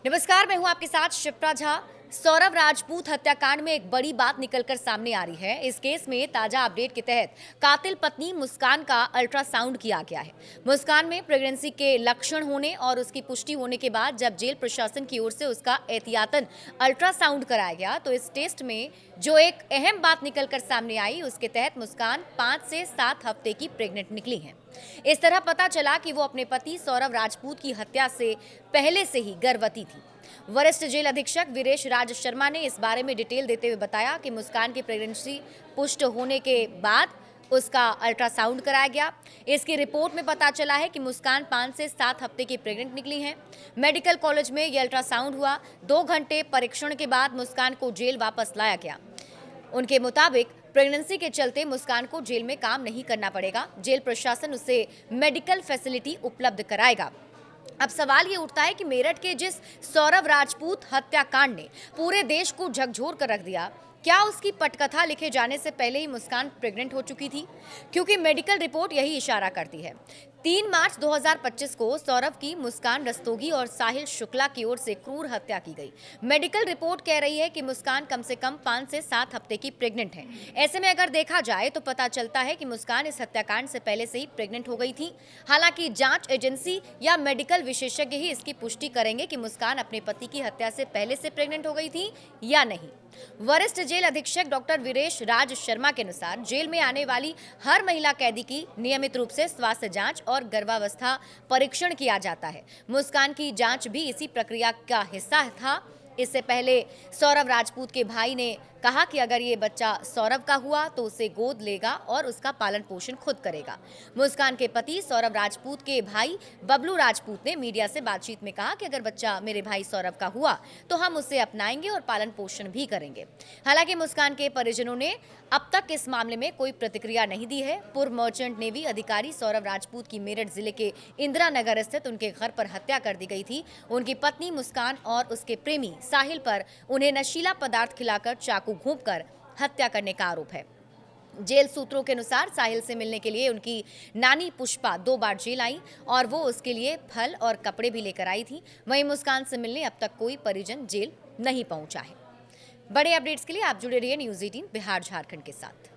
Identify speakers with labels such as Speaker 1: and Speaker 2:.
Speaker 1: नमस्कार, मैं हूं आपके साथ शिप्रा झा। सौरव राजपूत हत्याकांड में एक बड़ी बात निकलकर सामने आ रही है। इस केस में ताजा अपडेट के तहत कातिल पत्नी मुस्कान का अल्ट्रासाउंड किया गया है। मुस्कान में प्रेगनेंसी के लक्षण होने और उसकी पुष्टि होने के बाद जब जेल प्रशासन की ओर से उसका एहतियातन अल्ट्रासाउंड कराया गया तो इस टेस्ट में जो एक अहम बात निकलकर सामने आई, उसके तहत मुस्कान 5 से 7 हफ्ते की प्रेग्नेंट निकली है। इस तरह पता चला कि वो अपने पति सौरव राजपूत की हत्या से पहले से ही गर्भवती थी। वरिष्ठ जेल अधीक्षक वीरेश राज शर्मा ने इस बारे में डिटेल देते हुए बताया कि मुस्कान की प्रेगनेंसी पुष्ट होने के बाद उसका अल्ट्रासाउंड कराया गया। इसकी रिपोर्ट में पता चला है कि मुस्कान 5 से 7 हफ्ते की प्रेग्नेंट निकली हैं। मेडिकल कॉलेज में यह अल्ट्रासाउंड हुआ। 2 घंटे परीक्षण के बाद मुस्कान को जेल वापस लाया गया। उनके मुताबिक प्रेगनेंसी के चलते मुस्कान को जेल में काम नहीं करना पड़ेगा। जेल प्रशासन उसे मेडिकल फैसिलिटी उपलब्ध कराएगा। अब सवाल ये उठता है कि मेरठ के जिस सौरव राजपूत हत्याकांड ने पूरे देश को झकझोर कर रख दिया, क्या उसकी पटकथा लिखे जाने से पहले ही मुस्कान प्रेग्नेंट हो चुकी थी? क्योंकि मेडिकल रिपोर्ट यही इशारा करती है। 3 मार्च 2025 को सौरव की मुस्कान रस्तोगी और साहिल शुक्ला की ओर से क्रूर हत्या की गई। मेडिकल रिपोर्ट कह रही है कि मुस्कान कम से कम 5 से 7 हफ्ते की प्रेग्नेंट है। ऐसे में अगर देखा जाए तो पता चलता है कि मुस्कान इस हत्याकांड से पहले से ही प्रेग्नेंट हो गई थी। हालांकि जांच एजेंसी या मेडिकल विशेषज्ञ ही इसकी पुष्टि करेंगे कि मुस्कान अपने पति की हत्या से पहले से प्रेग्नेंट हो गई थी या नहीं। वरिष्ठ जेल अधीक्षक डॉक्टर वीरेश राज शर्मा के अनुसार जेल में आने वाली हर महिला कैदी की नियमित रूप से स्वास्थ्य जांच और गर्भावस्था परीक्षण किया जाता है। मुस्कान की जांच भी इसी प्रक्रिया का हिस्सा था। इससे पहले सौरव राजपूत के भाई ने कहा कि अगर ये बच्चा सौरव का हुआ तो उसे गोद लेगा और उसका पालन पोषण खुद करेगा। मुस्कान के पति सौरव राजपूत के भाई बबलू राजपूत ने मीडिया से बातचीत में कहा कि अगर बच्चा मेरे भाई सौरव का हुआ तो हम उसे अपनाएंगे और पालन पोषण भी करेंगे। हालांकि मुस्कान के परिजनों ने अब तक इस मामले में कोई प्रतिक्रिया नहीं दी है। पूर्व मर्चेंट नेवी अधिकारी सौरव राजपूत की मेरठ जिले के इंदिरा नगर स्थित उनके घर पर हत्या कर दी गई थी। उनकी पत्नी मुस्कान और उसके प्रेमी साहिल पर उन्हें नशीला पदार्थ खिलाकर चाकू घोंपकर हत्या करने का आरोप है। जेल सूत्रों के अनुसार साहिल से मिलने के लिए उनकी नानी पुष्पा 2 बार जेल आई और वो उसके लिए फल और कपड़े भी लेकर आई थी। वहीं मुस्कान से मिलने अब तक कोई परिजन जेल नहीं पहुंचा है। बड़े अपडेट्स के लिए आप जुड़े रहिए न्यूज़ 18 बिहार झारखंड के साथ।